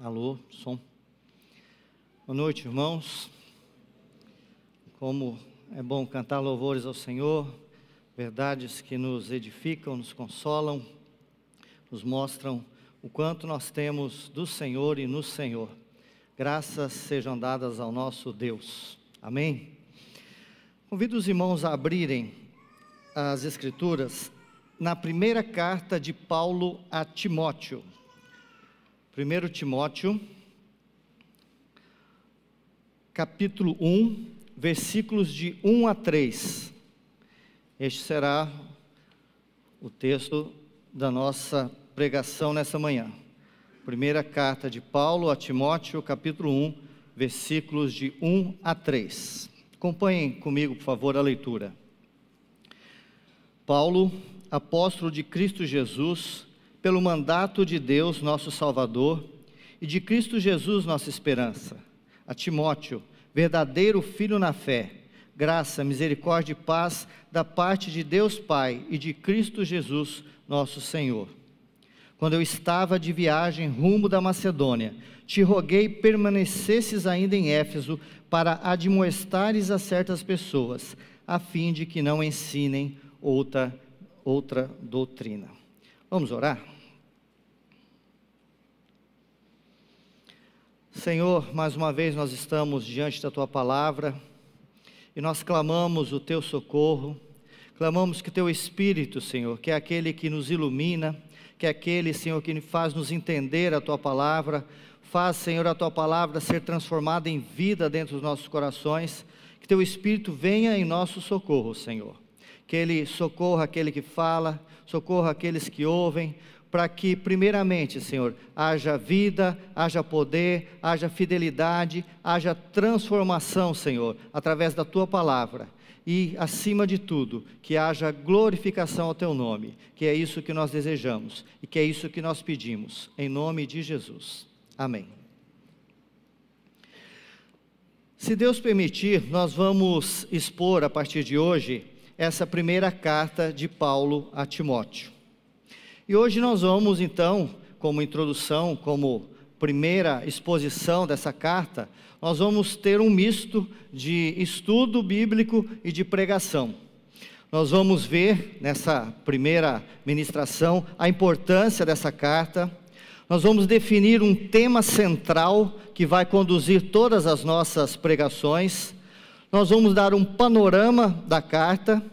Alô, som. Boa noite, irmãos. Como é bom cantar louvores ao Senhor, verdades que nos edificam, nos consolam, nos mostram o quanto nós temos do Senhor e no Senhor. Graças sejam dadas ao nosso Deus. Amém? Convido os irmãos a abrirem as Escrituras na primeira carta de Paulo a Timóteo. 1 Timóteo, capítulo 1, versículos de 1 a 3. Este será o texto da nossa pregação nessa manhã. Primeira carta de Paulo a Timóteo, capítulo 1, versículos de 1 a 3. Acompanhem comigo, por favor, a leitura. Paulo, apóstolo de Cristo Jesus, pelo mandato de Deus, nosso Salvador, e de Cristo Jesus, nossa esperança, a Timóteo, verdadeiro filho na fé, graça, misericórdia e paz da parte de Deus Pai e de Cristo Jesus, nosso Senhor. Quando eu estava de viagem rumo da Macedônia, te roguei permanecesses ainda em Éfeso para admoestares a certas pessoas, a fim de que não ensinem outra doutrina. Vamos orar? Senhor, mais uma vez nós estamos diante da Tua Palavra e nós clamamos o Teu socorro, clamamos que Teu Espírito, Senhor, que é aquele que nos ilumina, que é aquele, Senhor, que faz nos entender a Tua Palavra, faz, Senhor, a Tua Palavra ser transformada em vida dentro dos nossos corações, que Teu Espírito venha em nosso socorro, Senhor, que Ele socorra aquele que fala, socorra aqueles que ouvem, para que, primeiramente, Senhor, haja vida, haja poder, haja fidelidade, haja transformação, Senhor, através da Tua Palavra. E, acima de tudo, que haja glorificação ao Teu nome, que é isso que nós desejamos e que é isso que nós pedimos, em nome de Jesus. Amém. Se Deus permitir, nós vamos expor, a partir de hoje, essa primeira carta de Paulo a Timóteo. E hoje nós vamos, então, como introdução, como primeira exposição dessa carta, nós vamos ter um misto de estudo bíblico e de pregação. Nós vamos ver, nessa primeira ministração, a importância dessa carta. Nós vamos definir um tema central que vai conduzir todas as nossas pregações. Nós vamos dar um panorama da carta,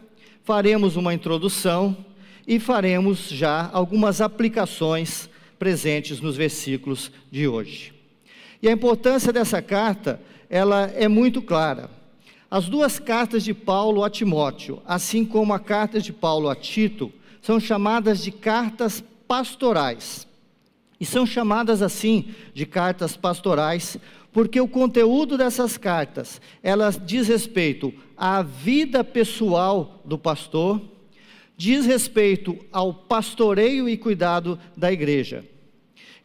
faremos uma introdução e faremos já algumas aplicações presentes nos versículos de hoje. E a importância dessa carta, ela é muito clara. As duas cartas de Paulo a Timóteo, assim como a carta de Paulo a Tito, são chamadas de cartas pastorais. E são chamadas assim de cartas pastorais, porque o conteúdo dessas cartas, elas diz respeito à vida pessoal do pastor, diz respeito ao pastoreio e cuidado da igreja.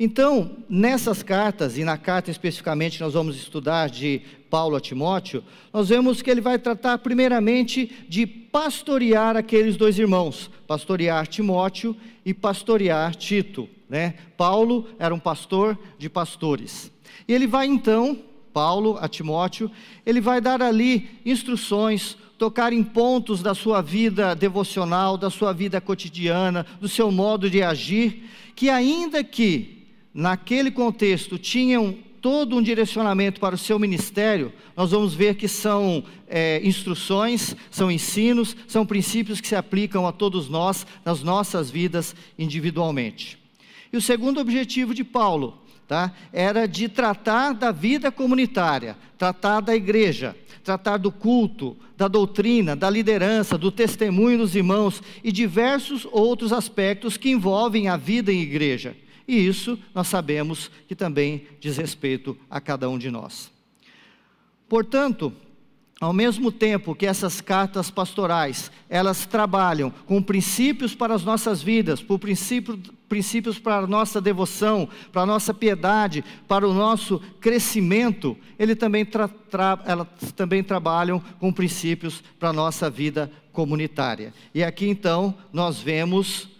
Então, nessas cartas, e na carta especificamente nós vamos estudar de Paulo a Timóteo, nós vemos que ele vai tratar primeiramente de pastorear aqueles dois irmãos, pastorear Timóteo e pastorear Tito, né? Paulo era um pastor de pastores. E ele vai então, Paulo a Timóteo, ele vai dar ali instruções, tocar em pontos da sua vida devocional, da sua vida cotidiana, do seu modo de agir, que ainda que naquele contexto tinham todo um direcionamento para o seu ministério, nós vamos ver que são instruções, são ensinos, são princípios que se aplicam a todos nós, nas nossas vidas individualmente. E o segundo objetivo de Paulo, era de tratar da vida comunitária, tratar da igreja, tratar do culto, da doutrina, da liderança, do testemunho dos irmãos e diversos outros aspectos que envolvem a vida em igreja. E isso nós sabemos que também diz respeito a cada um de nós. Portanto, ao mesmo tempo que essas cartas pastorais, elas trabalham com princípios para as nossas vidas, por princípios para a nossa devoção, para a nossa piedade, para o nosso crescimento, elas também trabalham com princípios para a nossa vida comunitária. E aqui então nós vemos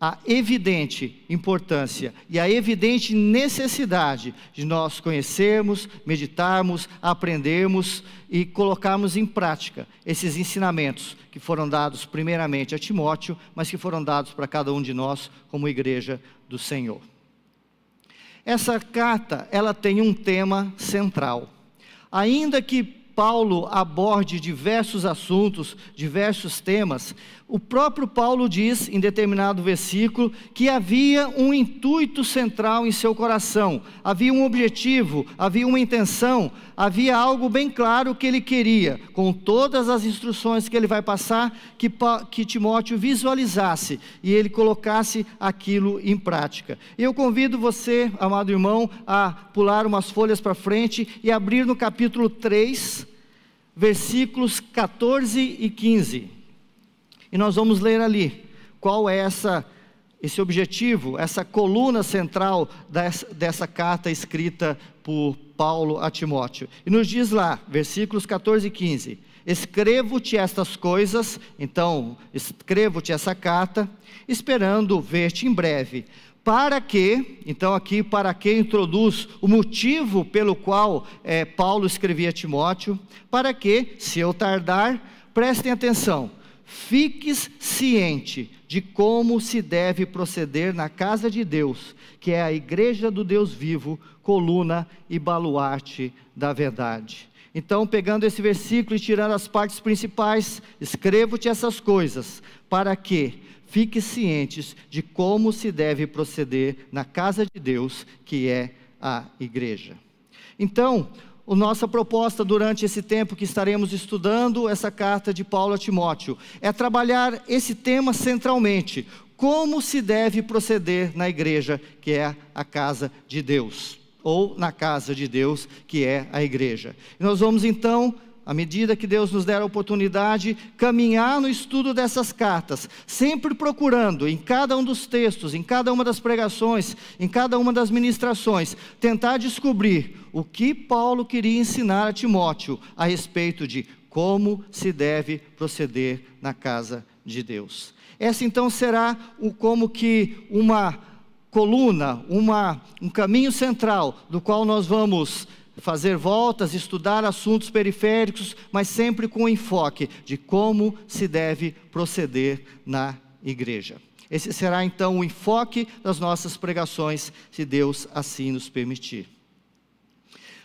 a evidente importância e a evidente necessidade de nós conhecermos, meditarmos, aprendermos e colocarmos em prática esses ensinamentos que foram dados primeiramente a Timóteo, mas que foram dados para cada um de nós como igreja do Senhor. Essa carta, ela tem um tema central. Ainda que Paulo aborde diversos assuntos, diversos temas, o próprio Paulo diz em determinado versículo que havia um intuito central em seu coração, havia um objetivo, havia uma intenção, havia algo bem claro que ele queria, com todas as instruções que ele vai passar, que Timóteo visualizasse e ele colocasse aquilo em prática. Eu convido você, amado irmão, a pular umas folhas para frente e abrir no capítulo 3, versículos 14 e 15. E nós vamos ler ali qual é esse objetivo, essa coluna central dessa carta escrita por Paulo a Timóteo. E nos diz lá, versículos 14 e 15: escrevo-te estas coisas, então escrevo-te essa carta, esperando ver-te em breve, para que, então aqui para que introduz o motivo pelo qual Paulo escrevia a Timóteo, para que, se eu tardar, prestem atenção, fiques ciente de como se deve proceder na casa de Deus, que é a igreja do Deus vivo, coluna e baluarte da verdade. Então, pegando esse versículo e tirando as partes principais, escrevo-te essas coisas, para que fiques cientes de como se deve proceder na casa de Deus, que é a igreja. Então, a nossa proposta durante esse tempo que estaremos estudando essa carta de Paulo a Timóteo é trabalhar esse tema centralmente: como se deve proceder na igreja, que é a casa de Deus, ou na casa de Deus, que é a igreja. E nós vamos então, à medida que Deus nos der a oportunidade, caminhar no estudo dessas cartas, sempre procurando em cada um dos textos, em cada uma das pregações, em cada uma das ministrações, tentar descobrir o que Paulo queria ensinar a Timóteo a respeito de como se deve proceder na casa de Deus. Essa então será como que uma coluna, um caminho central, do qual nós vamos fazer voltas, estudar assuntos periféricos, mas sempre com o enfoque de como se deve proceder na igreja. Esse será então o enfoque das nossas pregações, se Deus assim nos permitir.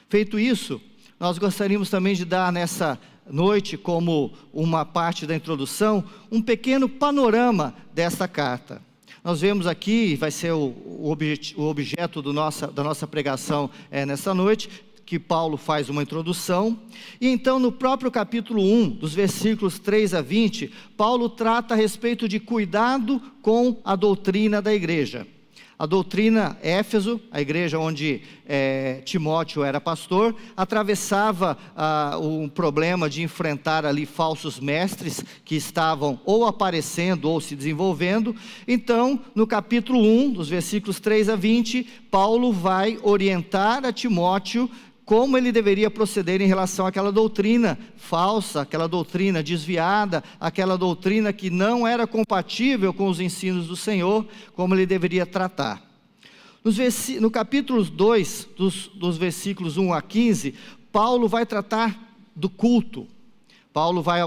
Feito isso, nós gostaríamos também de dar nessa noite, como uma parte da introdução, um pequeno panorama desta carta. Nós vemos aqui, vai ser o objeto da nossa pregação nessa noite, que Paulo faz uma introdução, e então no próprio capítulo 1, dos versículos 3 a 20, Paulo trata a respeito de cuidado com a doutrina da igreja. A doutrina Éfeso, a igreja onde Timóteo era pastor, atravessava um problema de enfrentar ali falsos mestres que estavam ou aparecendo ou se desenvolvendo. Então, no capítulo 1, dos versículos 3 a 20, Paulo vai orientar a Timóteo como ele deveria proceder em relação àquela doutrina falsa, aquela doutrina desviada, aquela doutrina que não era compatível com os ensinos do Senhor, como ele deveria tratar. No capítulo 2, dos versículos 1 a 15, Paulo vai tratar do culto. Paulo vai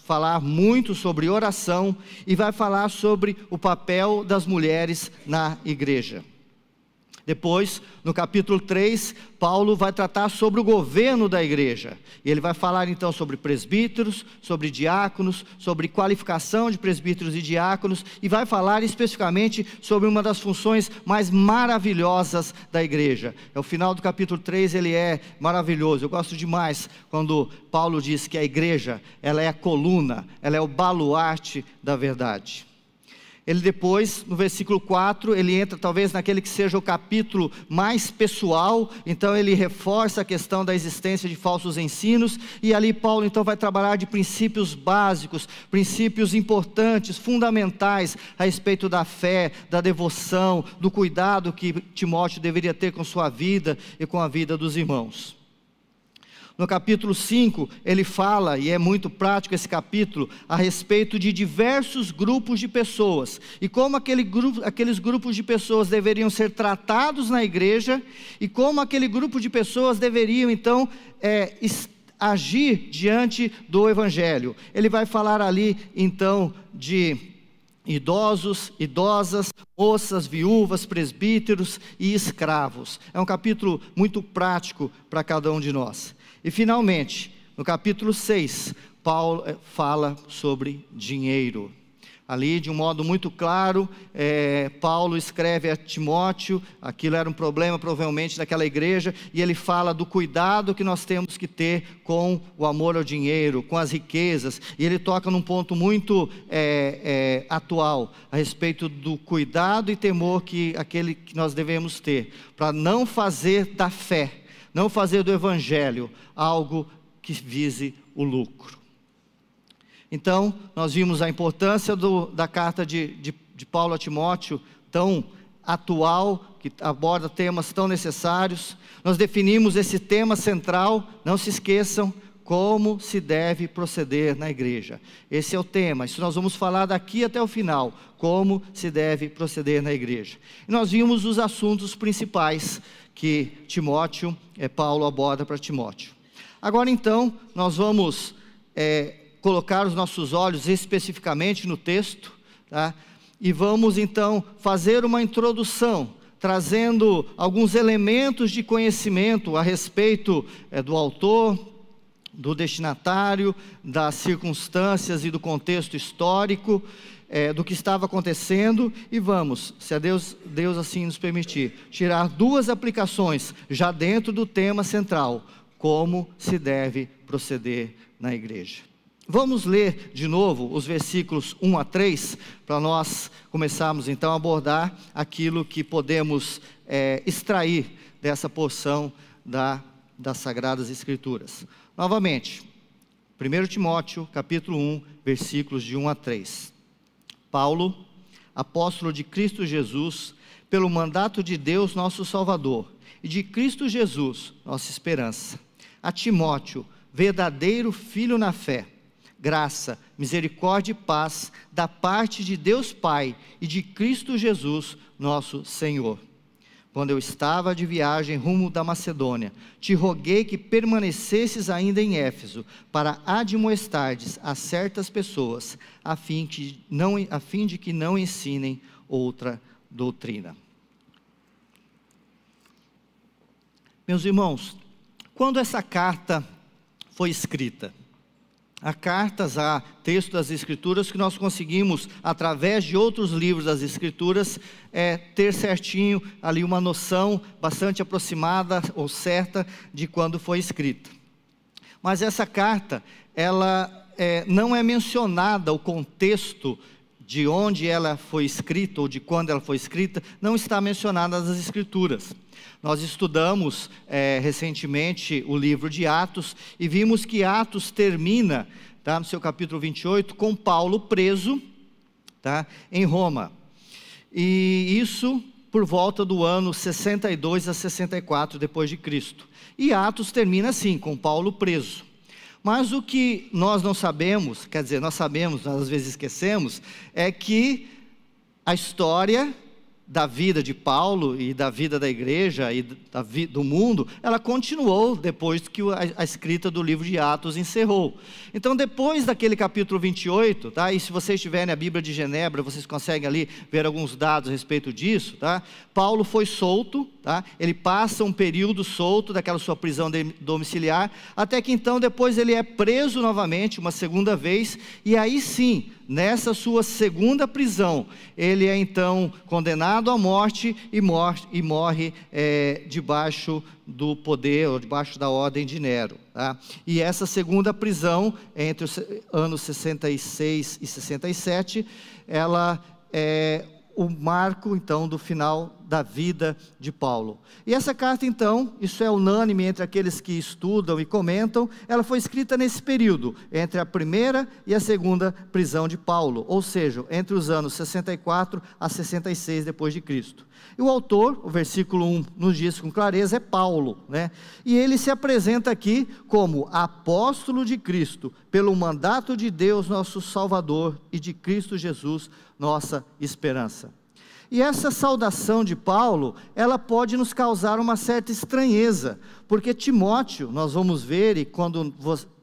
falar muito sobre oração e vai falar sobre o papel das mulheres na igreja. Depois, no capítulo 3, Paulo vai tratar sobre o governo da igreja. E ele vai falar então sobre presbíteros, sobre diáconos, sobre qualificação de presbíteros e diáconos, e vai falar especificamente sobre uma das funções mais maravilhosas da igreja. O final do capítulo 3, ele é maravilhoso. Eu gosto demais quando Paulo diz que a igreja, ela é a coluna, ela é o baluarte da verdade. Ele depois, no versículo 4, ele entra talvez naquele que seja o capítulo mais pessoal, então ele reforça a questão da existência de falsos ensinos, e ali Paulo então vai trabalhar de princípios básicos, princípios importantes, fundamentais, a respeito da fé, da devoção, do cuidado que Timóteo deveria ter com sua vida e com a vida dos irmãos. No capítulo 5, ele fala, e é muito prático esse capítulo, a respeito de diversos grupos de pessoas, e como aqueles grupos de pessoas deveriam ser tratados na igreja, e como aquele grupo de pessoas deveriam, então, agir diante do Evangelho. Ele vai falar ali, então, de idosos, idosas, moças, viúvas, presbíteros e escravos. É um capítulo muito prático para cada um de nós. E finalmente, no capítulo 6, Paulo fala sobre dinheiro. Ali, de um modo muito claro, Paulo escreve a Timóteo, aquilo era um problema provavelmente daquela igreja, e ele fala do cuidado que nós temos que ter com o amor ao dinheiro, com as riquezas, e ele toca num ponto muito atual, a respeito do cuidado e temor que nós devemos ter, para não fazer da fé, não fazer do Evangelho algo que vise o lucro. Então, nós vimos a importância da carta de Paulo a Timóteo, tão atual, que aborda temas tão necessários. Nós definimos esse tema central, não se esqueçam, como se deve proceder na igreja. Esse é o tema, isso nós vamos falar daqui até o final, como se deve proceder na igreja. E nós vimos os assuntos principais que Paulo aborda para Timóteo. Agora então, nós vamos colocar os nossos olhos especificamente no texto, tá? E vamos então fazer uma introdução, trazendo alguns elementos de conhecimento a respeito do autor, do destinatário, das circunstâncias e do contexto histórico, do que estava acontecendo, e vamos, se Deus assim nos permitir, tirar duas aplicações já dentro do tema central, como se deve proceder na igreja. Vamos ler de novo os versículos 1 a 3, para nós começarmos então a abordar aquilo que podemos extrair dessa porção das Sagradas Escrituras. Novamente, 1 Timóteo, capítulo 1, versículos de 1 a 3. Paulo, apóstolo de Cristo Jesus, pelo mandato de Deus nosso Salvador, e de Cristo Jesus, nossa esperança, a Timóteo, verdadeiro filho na fé, graça, misericórdia e paz, da parte de Deus Pai e de Cristo Jesus, nosso Senhor. Quando eu estava de viagem rumo da Macedônia, te roguei que permanecesses ainda em Éfeso, para admoestardes a certas pessoas, a fim de que não ensinem outra doutrina. Meus irmãos, quando essa carta foi escrita, há cartas, há textos das Escrituras que nós conseguimos, através de outros livros das Escrituras, ter certinho ali uma noção bastante aproximada ou certa de quando foi escrita. Mas essa carta, ela não é mencionada, o contexto de onde ela foi escrita ou de quando ela foi escrita, não está mencionada nas Escrituras. Nós estudamos recentemente o livro de Atos e vimos que Atos termina, tá, no seu capítulo 28, com Paulo preso, tá, em Roma. E isso por volta do ano 62 a 64 depois de Cristo. E Atos termina assim, com Paulo preso. Mas o que nós não sabemos, quer dizer, nós sabemos, nós às vezes esquecemos, é que a história da vida de Paulo e da vida da igreja e do mundo, ela continuou depois que a escrita do livro de Atos encerrou. Então, depois daquele capítulo 28, tá? E se vocês tiverem a Bíblia de Genebra, vocês conseguem ali ver alguns dados a respeito disso, tá? Paulo foi solto, tá? Ele passa um período solto daquela sua prisão domiciliar, até que então depois ele é preso novamente, uma segunda vez, e aí sim, nessa sua segunda prisão, ele é então condenado à morte e morre debaixo do poder, ou debaixo da ordem de Nero, tá? E essa segunda prisão, entre os anos 66 e 67, ela é o marco então do final da vida de Paulo. E essa carta então, isso é unânime entre aqueles que estudam e comentam, ela foi escrita nesse período, entre a primeira e a segunda prisão de Paulo, ou seja, entre os anos 64 a 66 depois de Cristo. E o autor, o versículo 1 nos diz com clareza, é Paulo, né? E ele se apresenta aqui como apóstolo de Cristo, pelo mandato de Deus nosso Salvador e de Cristo Jesus, nossa esperança. E essa saudação de Paulo, ela pode nos causar uma certa estranheza, porque Timóteo, nós vamos ver, e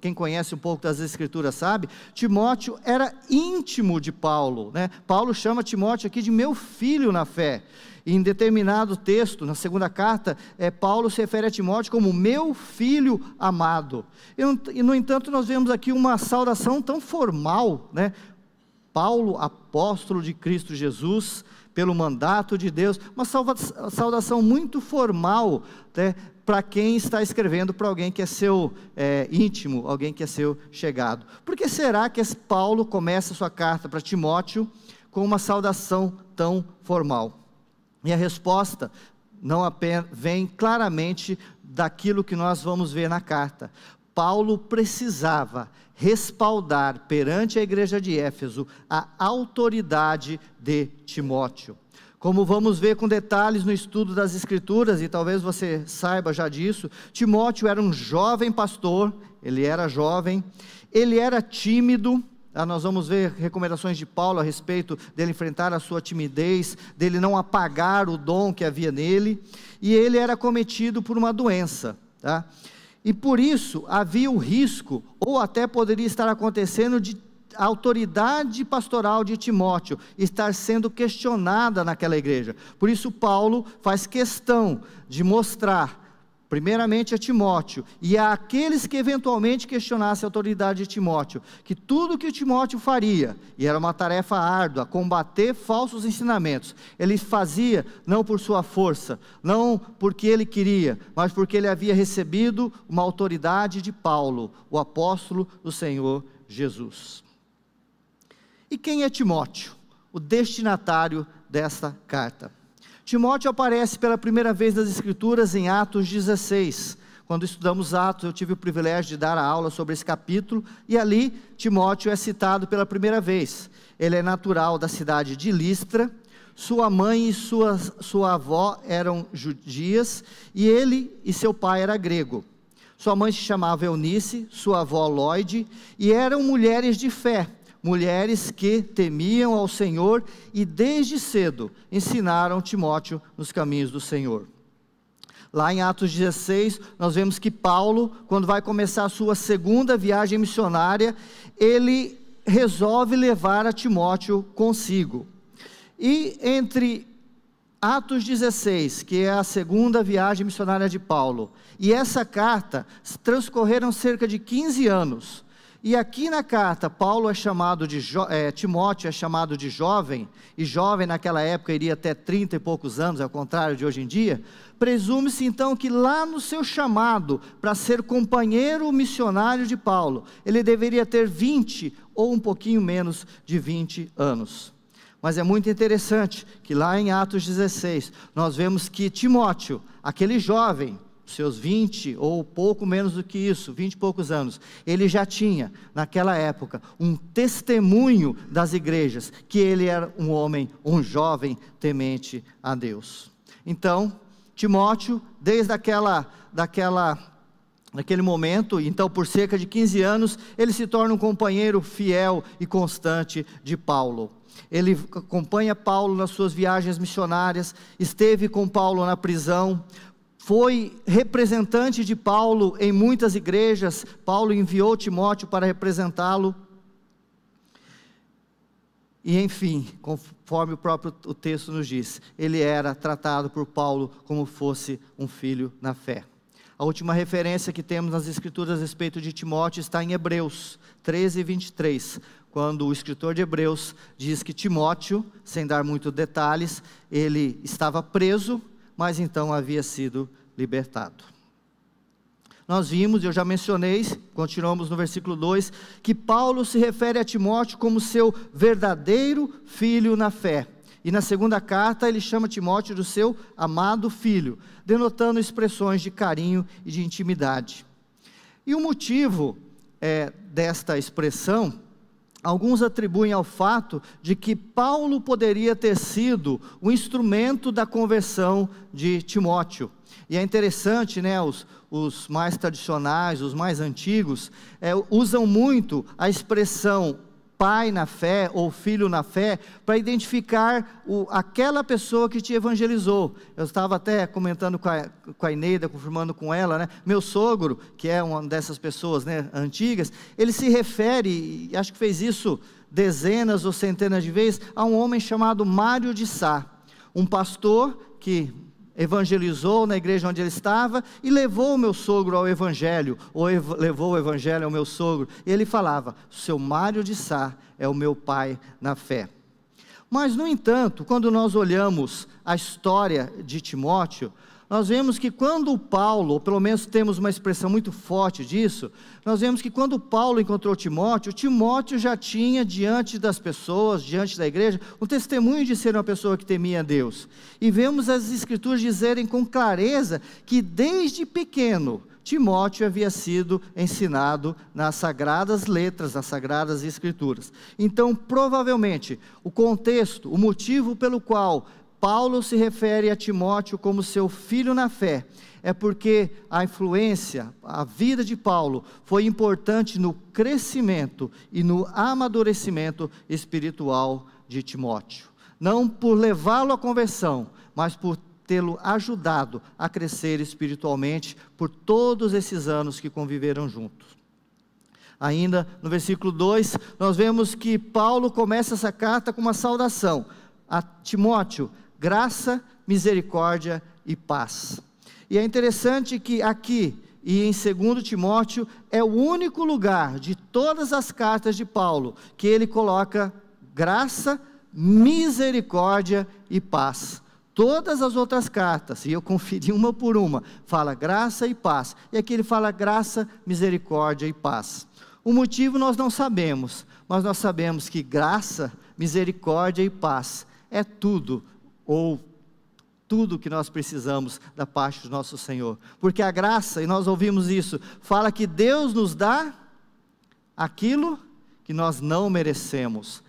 quem conhece um pouco das Escrituras sabe, Timóteo era íntimo de Paulo, né? Paulo chama Timóteo aqui de meu filho na fé. E em determinado texto, na segunda carta, Paulo se refere a Timóteo como meu filho amado. E no entanto, nós vemos aqui uma saudação tão formal, né? Paulo, apóstolo de Cristo Jesus, pelo mandato de Deus, uma saudação muito formal, né, para quem está escrevendo para alguém que é seu íntimo, alguém que é seu chegado. Por que será que Paulo começa sua carta para Timóteo com uma saudação tão formal? E a resposta não apenas vem claramente daquilo que nós vamos ver na carta. Paulo precisava respaldar perante a igreja de Éfeso a autoridade de Timóteo. Como vamos ver com detalhes no estudo das Escrituras, e talvez você saiba já disso, Timóteo era um jovem pastor, ele era jovem, ele era tímido. Nós vamos ver recomendações de Paulo a respeito dele enfrentar a sua timidez, dele não apagar o dom que havia nele, e ele era cometido por uma doença, tá? E por isso havia o risco, ou até poderia estar acontecendo, de a autoridade pastoral de Timóteo estar sendo questionada naquela igreja. Por isso Paulo faz questão de mostrar, primeiramente a Timóteo, e a aqueles que eventualmente questionassem a autoridade de Timóteo, que tudo que Timóteo faria, e era uma tarefa árdua, combater falsos ensinamentos, ele fazia não por sua força, não porque ele queria, mas porque ele havia recebido uma autoridade de Paulo, o apóstolo do Senhor Jesus. E quem é Timóteo? O destinatário desta carta. Timóteo aparece pela primeira vez nas Escrituras em Atos 16. Quando estudamos Atos, eu tive o privilégio de dar a aula sobre esse capítulo, e ali Timóteo é citado pela primeira vez. Ele é natural da cidade de Listra, sua mãe e sua avó eram judias, e ele e seu pai era grego. Sua mãe se chamava Eunice, sua avó Lóide, e eram mulheres de fé, mulheres que temiam ao Senhor e desde cedo ensinaram Timóteo nos caminhos do Senhor. Lá em Atos 16, nós vemos que Paulo, quando vai começar a sua segunda viagem missionária, ele resolve levar a Timóteo consigo. E entre Atos 16, que é a segunda viagem missionária de Paulo, e essa carta, transcorreram cerca de 15 anos. E aqui na carta, Timóteo é chamado de jovem, e jovem naquela época iria até 30 e poucos anos, ao contrário de hoje em dia. Presume-se então que lá no seu chamado para ser companheiro missionário de Paulo, ele deveria ter 20 ou um pouquinho menos de 20 anos. Mas é muito interessante que lá em Atos 16, nós vemos que Timóteo, aquele jovem, seus 20 ou pouco menos do que isso, 20 e poucos anos, ele já tinha, naquela época, um testemunho das igrejas, que ele era um homem, um jovem temente a Deus. Então, Timóteo, desde naquele momento, então por cerca de 15 anos, ele se torna um companheiro fiel e constante de Paulo. Ele acompanha Paulo nas suas viagens missionárias, esteve com Paulo na prisão, foi representante de Paulo em muitas igrejas. Paulo enviou Timóteo para representá-lo. E enfim, conforme o próprio texto nos diz, ele era tratado por Paulo como fosse um filho na fé. A última referência que temos nas Escrituras a respeito de Timóteo está em Hebreus 13, 23, quando o escritor de Hebreus diz que Timóteo, sem dar muitos detalhes, ele estava preso, mas então havia sido libertado. Nós vimos, eu já mencionei, continuamos no versículo 2, que Paulo se refere a Timóteo como seu verdadeiro filho na fé. E na segunda carta ele chama Timóteo do seu amado filho, denotando expressões de carinho e de intimidade. E o motivo desta expressão, alguns atribuem ao fato de que Paulo poderia ter sido o instrumento da conversão de Timóteo. E é interessante, né, os mais tradicionais, os mais antigos, usam muito a expressão pai na fé ou filho na fé, para identificar aquela pessoa que te evangelizou. Eu estava até comentando com a Ineida, confirmando com ela, né? Meu sogro, que é uma dessas pessoas, né, antigas, ele se refere, e acho que fez isso dezenas ou centenas de vezes, a um homem chamado Mário de Sá, um pastor que evangelizou na igreja onde ele estava e levou o meu sogro ao evangelho, ou levou o evangelho ao meu sogro, e ele falava: seu Mário de Sá é o meu pai na fé. Mas no entanto, quando nós olhamos a história de Timóteo, nós vemos que quando Paulo, ou pelo menos temos uma expressão muito forte disso, nós vemos que quando Paulo encontrou Timóteo, Timóteo já tinha diante das pessoas, diante da igreja, um testemunho de ser uma pessoa que temia a Deus. E vemos as escrituras dizerem com clareza que desde pequeno, Timóteo havia sido ensinado nas sagradas letras, nas sagradas escrituras. Então, provavelmente, o contexto, o motivo pelo qual Paulo se refere a Timóteo como seu filho na fé, é porque a influência, a vida de Paulo foi importante no crescimento e no amadurecimento espiritual de Timóteo. Não por levá-lo à conversão, mas por tê-lo ajudado a crescer espiritualmente por todos esses anos que conviveram juntos. Ainda no versículo 2, nós vemos que Paulo começa essa carta com uma saudação a Timóteo: graça, misericórdia e paz. E é interessante que aqui e em 2 Timóteo é o único lugar de todas as cartas de Paulo que ele coloca graça, misericórdia e paz. Todas as outras cartas, e eu conferi uma por uma, fala graça e paz. E aqui ele fala graça, misericórdia e paz. O motivo nós não sabemos, mas nós sabemos que graça, misericórdia e paz é tudo, ou tudo que nós precisamos da parte do nosso Senhor. Porque a graça, e nós ouvimos isso, fala que Deus nos dá aquilo que nós não merecemos.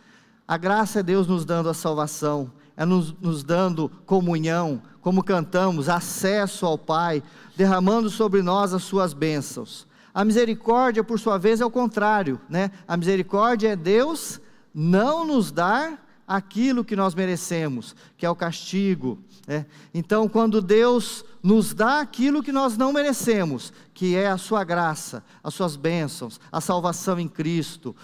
A graça é Deus nos dando a salvação, é nos dando comunhão, como cantamos, acesso ao Pai, derramando sobre nós as suas bênçãos. A misericórdia, por sua vez, é o contrário, né? A misericórdia é Deus não nos dar aquilo que nós merecemos, que é o castigo, né? Então, quando Deus nos dá aquilo que nós não merecemos, que é a sua graça, as suas bênçãos, a salvação em Cristo,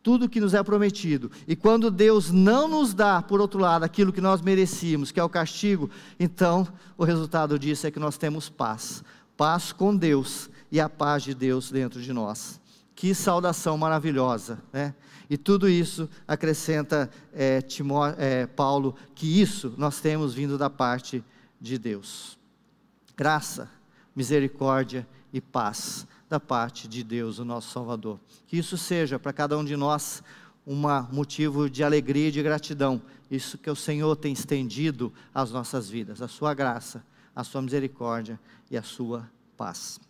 tudo que nos é prometido, e quando Deus não nos dá, por outro lado, aquilo que nós merecíamos, que é o castigo, então, o resultado disso é que nós temos paz, paz com Deus, e a paz de Deus dentro de nós. Que saudação maravilhosa, né? E tudo isso acrescenta Paulo, que isso nós temos vindo da parte de Deus. Graça, misericórdia e paz da parte de Deus, o nosso Salvador. Que isso seja para cada um de nós um motivo de alegria e de gratidão. Isso que o Senhor tem estendido às nossas vidas, a sua graça, a sua misericórdia e a sua paz.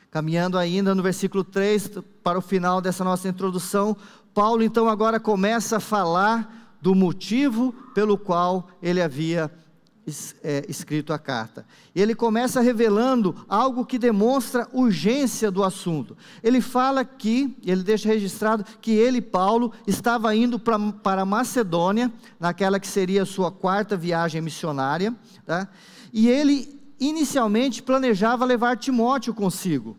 Caminhando ainda no versículo 3, para o final dessa nossa introdução, Paulo então agora começa a falar do motivo pelo qual ele havia escrito a carta. Ele começa revelando algo que demonstra urgência do assunto. Ele fala que, ele deixa registrado que ele, Paulo, estava indo para Macedônia, naquela que seria a sua 4ª viagem missionária, tá? E ele inicialmente planejava levar Timóteo consigo.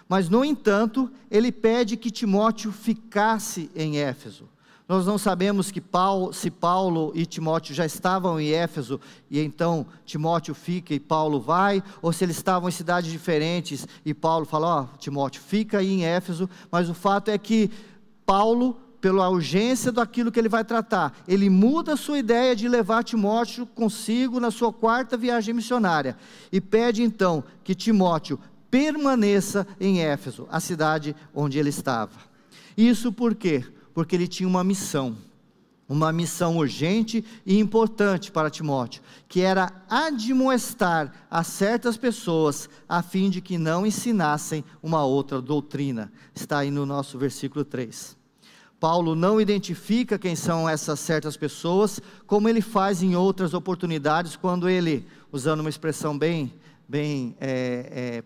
Mas, no entanto, ele pede que Timóteo ficasse em Éfeso. Nós não sabemos se Paulo e Timóteo já estavam em Éfeso, e então Timóteo fica e Paulo vai, ou se eles estavam em cidades diferentes, e Paulo fala, Timóteo, fica aí em Éfeso. Mas o fato é que Paulo, pela urgência daquilo que ele vai tratar, ele muda a sua ideia de levar Timóteo consigo na sua 4ª viagem missionária, e pede então que Timóteo permaneça em Éfeso, a cidade onde ele estava. Isso por quê? Porque ele tinha uma missão. uma missão urgente e importante para Timóteo, que era admoestar a certas pessoas, a fim de que não ensinassem uma outra doutrina. Está aí no nosso versículo 3. Paulo não identifica quem são essas certas pessoas, como ele faz em outras oportunidades, quando ele, usando uma expressão bem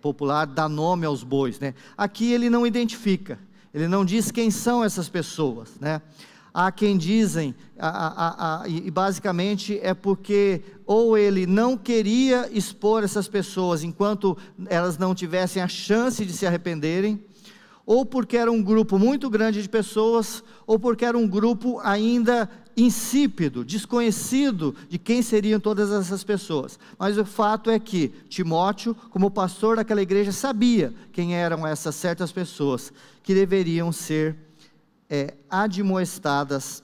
popular, dá nome aos bois, né? Aqui ele não identifica, ele não diz quem são essas pessoas, né? Há quem dizem, e basicamente é porque ou ele não queria expor essas pessoas enquanto elas não tivessem a chance de se arrependerem, ou porque era um grupo muito grande de pessoas, ou porque era um grupo ainda insípido, desconhecido de quem seriam todas essas pessoas. Mas o fato é que Timóteo, como pastor daquela igreja, sabia quem eram essas certas pessoas que deveriam ser admoestadas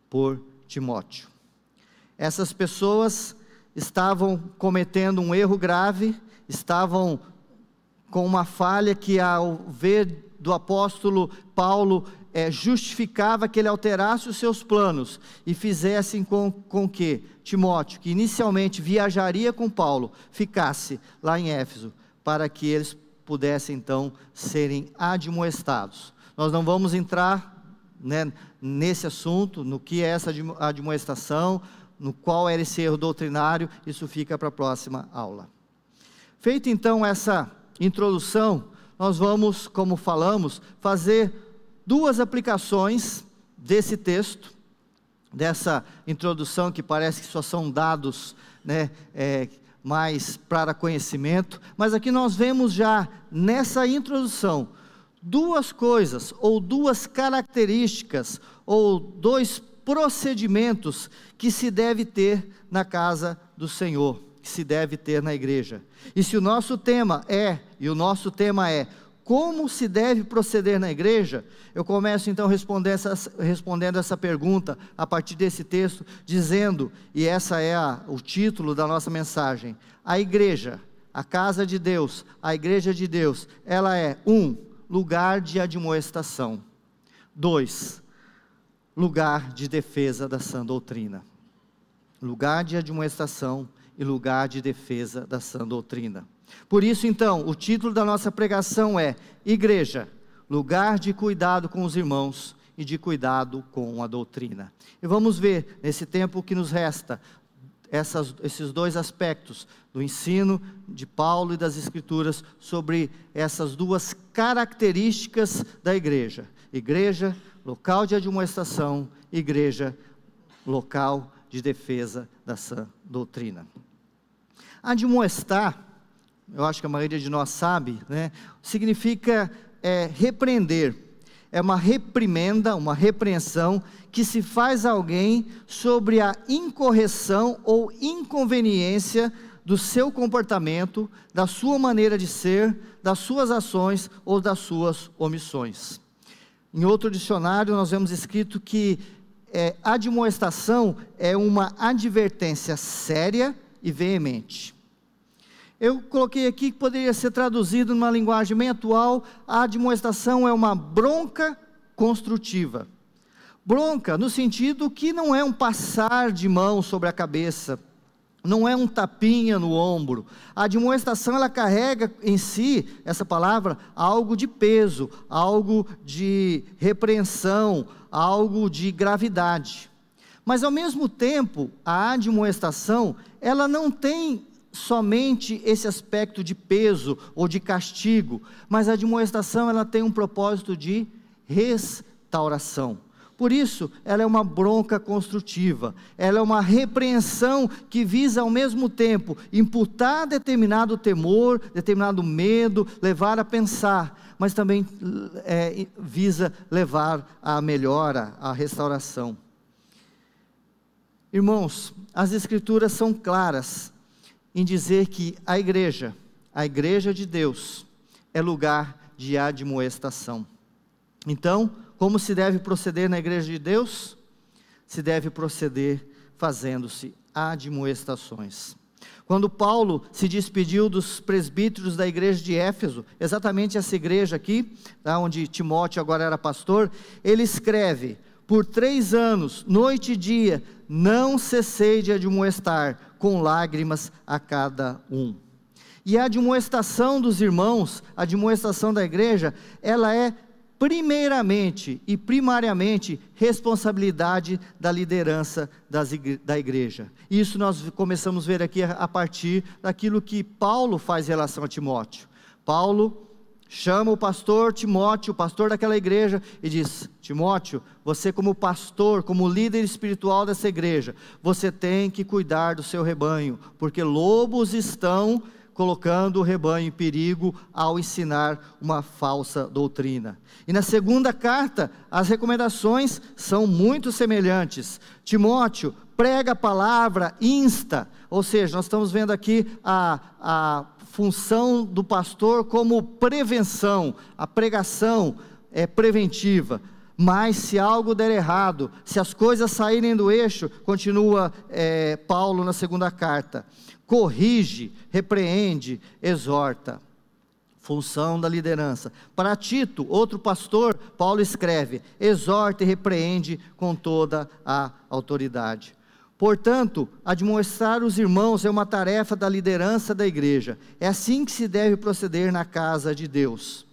por Timóteo. Essas pessoas estavam cometendo um erro grave, estavam com uma falha que, ao ver do apóstolo Paulo, justificava que ele alterasse os seus planos e fizessem com que Timóteo, que inicialmente viajaria com Paulo, ficasse lá em Éfeso, para que eles pudessem então serem admoestados. Nós não vamos entrar, né, nesse assunto, no que é essa admoestação, no qual era esse erro doutrinário, isso fica para a próxima aula. Feita então essa introdução, nós vamos, como falamos, fazer duas aplicações desse texto, dessa introdução que parece que só são dados, né, mais para conhecimento, mas aqui nós vemos já nessa introdução duas coisas, ou duas características, ou dois procedimentos que se deve ter na casa do Senhor, que se deve ter na igreja. E se o nosso tema é como se deve proceder na igreja, eu começo então respondendo essa pergunta a partir desse texto, dizendo, e essa é o título da nossa mensagem: a igreja, a casa de Deus, a igreja de Deus, ela é lugar de admoestação. 2, lugar de defesa da sã doutrina. Lugar de admoestação e lugar de defesa da sã doutrina. Por isso então, o título da nossa pregação é: igreja, lugar de cuidado com os irmãos e de cuidado com a doutrina. E vamos ver, nesse tempo que nos resta, esses dois aspectos do ensino de Paulo e das Escrituras sobre essas duas características da igreja: igreja, local de admoestação; igreja, local de defesa da sã doutrina. Admoestar, eu acho que a maioria de nós sabe, né, significa repreender. É uma reprimenda, uma repreensão que se faz a alguém sobre a incorreção ou inconveniência do seu comportamento, da sua maneira de ser, das suas ações ou das suas omissões. Em outro dicionário nós vemos escrito que admoestação é uma advertência séria e veemente. Eu coloquei aqui que poderia ser traduzido numa linguagem bem atual: a admoestação é uma bronca construtiva. Bronca no sentido que não é um passar de mão sobre a cabeça, não é um tapinha no ombro. A admoestação, ela carrega em si, essa palavra, algo de peso, algo de repreensão, algo de gravidade. Mas ao mesmo tempo, a admoestação, ela não tem somente esse aspecto de peso ou de castigo, mas a admoestação, ela tem um propósito de restauração. Por isso, ela é uma bronca construtiva, ela é uma repreensão que visa ao mesmo tempo imputar determinado temor, determinado medo, levar a pensar, mas também visa levar à melhora, à restauração. Irmãos, as Escrituras são claras em dizer que a igreja de Deus, é lugar de admoestação. Então, como se deve proceder na igreja de Deus? Se deve proceder fazendo-se admoestações. Quando Paulo se despediu dos presbíteros da igreja de Éfeso, exatamente essa igreja aqui, onde Timóteo agora era pastor, ele escreve: por 3 anos, noite e dia, não cessei de admoestar, com lágrimas a cada um. E a admoestação dos irmãos, a admoestação da igreja, ela é primeiramente e primariamente responsabilidade da liderança da igreja. Isso nós começamos a ver aqui a partir daquilo que Paulo faz em relação a Timóteo. Paulo chama o pastor Timóteo, o pastor daquela igreja, e diz: Timóteo, você como pastor, como líder espiritual dessa igreja, você tem que cuidar do seu rebanho, porque lobos estão colocando o rebanho em perigo ao ensinar uma falsa doutrina. E na segunda carta, as recomendações são muito semelhantes. Timóteo, prega a palavra, insta, ou seja, nós estamos vendo aqui a função do pastor como prevenção, a pregação é preventiva. Mas se algo der errado, se as coisas saírem do eixo, continua Paulo na segunda carta, corrige, repreende, exorta. Função da liderança. Para Tito, outro pastor, Paulo escreve: exorta e repreende com toda a autoridade. Portanto, admoestar os irmãos é uma tarefa da liderança da igreja. É assim que se deve proceder na casa de Deus.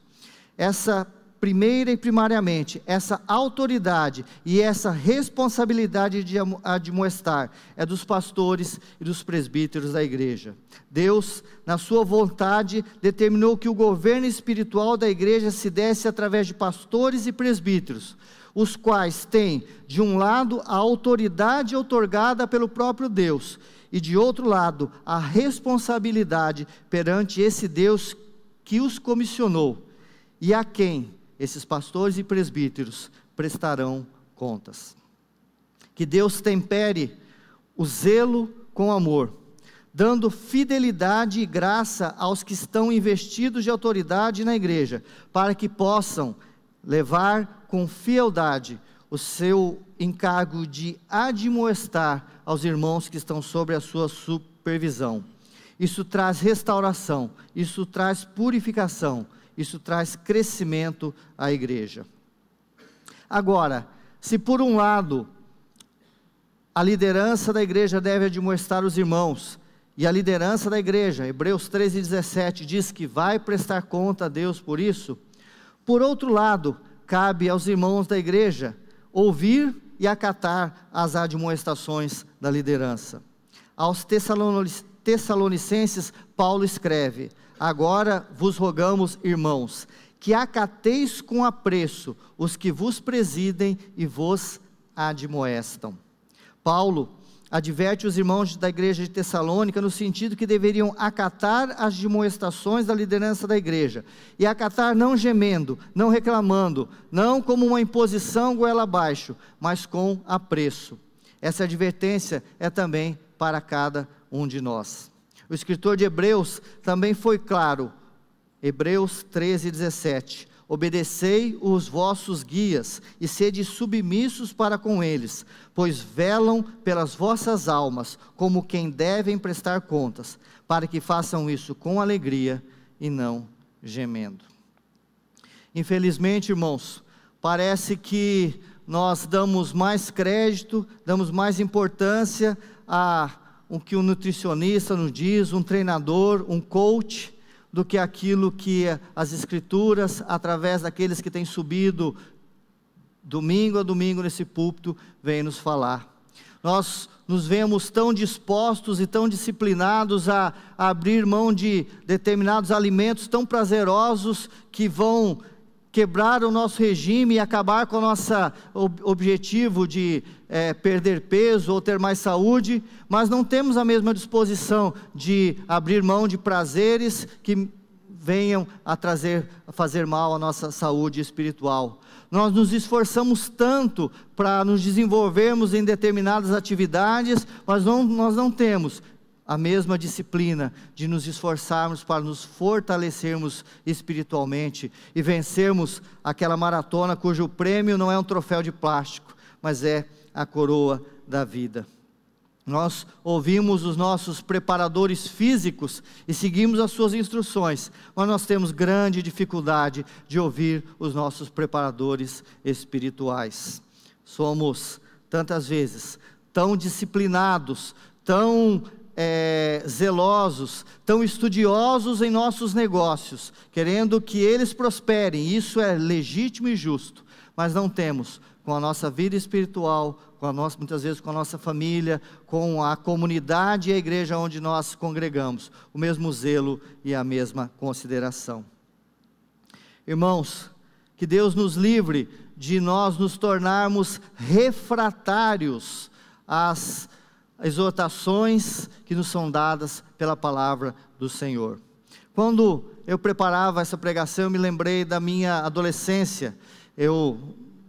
Essa primeira e primariamente, essa autoridade e essa responsabilidade de admoestar é dos pastores e dos presbíteros da igreja. Deus, na sua vontade, determinou que o governo espiritual da igreja se desse através de pastores e presbíteros, os quais têm, de um lado, a autoridade outorgada pelo próprio Deus, e de outro lado, a responsabilidade perante esse Deus que os comissionou, e a quem esses pastores e presbíteros prestarão contas. Que Deus tempere o zelo com amor, dando fidelidade e graça aos que estão investidos de autoridade na igreja, para que possam levar com fieldade o seu encargo de admoestar aos irmãos que estão sob a sua supervisão. Isso traz restauração, isso traz purificação, isso traz crescimento à igreja. Agora, se por um lado a liderança da igreja deve admoestar os irmãos, e a liderança da igreja, Hebreus 13:17, diz que vai prestar conta a Deus por isso, por outro lado, cabe aos irmãos da igreja ouvir e acatar as admoestações da liderança. Aos Tessalonicenses, Paulo escreve: agora vos rogamos, irmãos, que acateis com apreço os que vos presidem e vos admoestam. Paulo adverte os irmãos da igreja de Tessalônica no sentido que deveriam acatar as admoestações da liderança da igreja, e acatar não gemendo, não reclamando, não como uma imposição goela abaixo, mas com apreço. Essa advertência é também para cada um de nós. O escritor de Hebreus também foi claro, Hebreus 13:17, obedecei os vossos guias, e sede submissos para com eles, pois velam pelas vossas almas, como quem devem prestar contas, para que façam isso com alegria e não gemendo. Infelizmente, irmãos, parece que nós damos mais crédito, damos mais importância a o que um nutricionista nos diz, um treinador, um coach, do que aquilo que as escrituras, através daqueles que têm subido domingo a domingo nesse púlpito, vêm nos falar. Nós nos vemos tão dispostos e tão disciplinados a abrir mão de determinados alimentos tão prazerosos que vão quebrar o nosso regime e acabar com o nosso objetivo de perder peso ou ter mais saúde, mas não temos a mesma disposição de abrir mão de prazeres que venham a fazer mal à nossa saúde espiritual. Nós nos esforçamos tanto para nos desenvolvermos em determinadas atividades, mas nós não temos a mesma disciplina de nos esforçarmos para nos fortalecermos espiritualmente e vencermos aquela maratona cujo prêmio não é um troféu de plástico, mas é a coroa da vida. Nós ouvimos os nossos preparadores físicos e seguimos as suas instruções, mas nós temos grande dificuldade de ouvir os nossos preparadores espirituais. somos tantas vezes tão disciplinados, tão zelosos, tão estudiosos em nossos negócios, querendo que eles prosperem. Isso é legítimo e justo, mas não temos com a nossa vida espiritual, muitas vezes com a nossa família, com a comunidade e a igreja onde nós congregamos, o mesmo zelo e a mesma consideração. Irmãos, que Deus nos livre de nós nos tornarmos refratários às exortações que nos são dadas pela palavra do Senhor. Quando eu preparava essa pregação, eu me lembrei da minha adolescência. Eu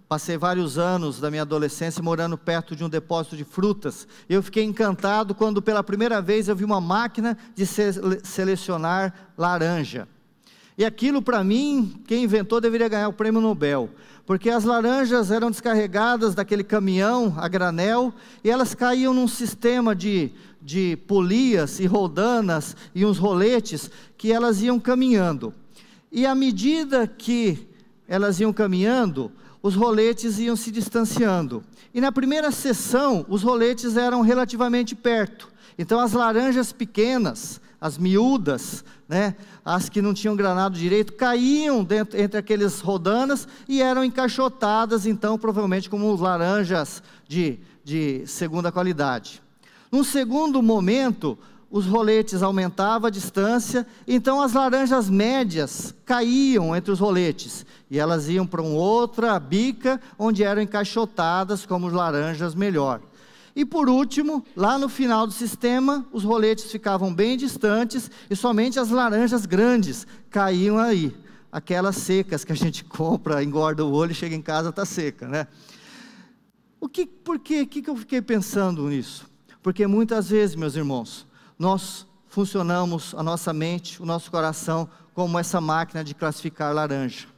passei vários anos da minha adolescência morando perto de um depósito de frutas. Eu fiquei encantado quando pela primeira vez eu vi uma máquina de selecionar laranja. E aquilo, para mim, quem inventou deveria ganhar o prêmio Nobel, porque as laranjas eram descarregadas daquele caminhão a granel, e elas caíam num sistema de polias e roldanas e uns roletes, que elas iam caminhando, e à medida que elas iam caminhando, os roletes iam se distanciando, e na primeira sessão, os roletes eram relativamente perto, então as laranjas pequenas, as miúdas, as que não tinham granado direito, caíam entre aqueles rodanas e eram encaixotadas, então provavelmente como laranjas de segunda qualidade. Num segundo momento, os roletes aumentavam a distância, então as laranjas médias caíam entre os roletes, e elas iam para uma outra bica, onde eram encaixotadas como laranjas melhor. E por último, lá no final do sistema, os roletes ficavam bem distantes, e somente as laranjas grandes caíam aí, aquelas secas que a gente compra, engorda o olho e chega em casa está seca, Por que eu fiquei pensando nisso? Porque muitas vezes, meus irmãos, nós funcionamos, a nossa mente, o nosso coração, como essa máquina de classificar laranja.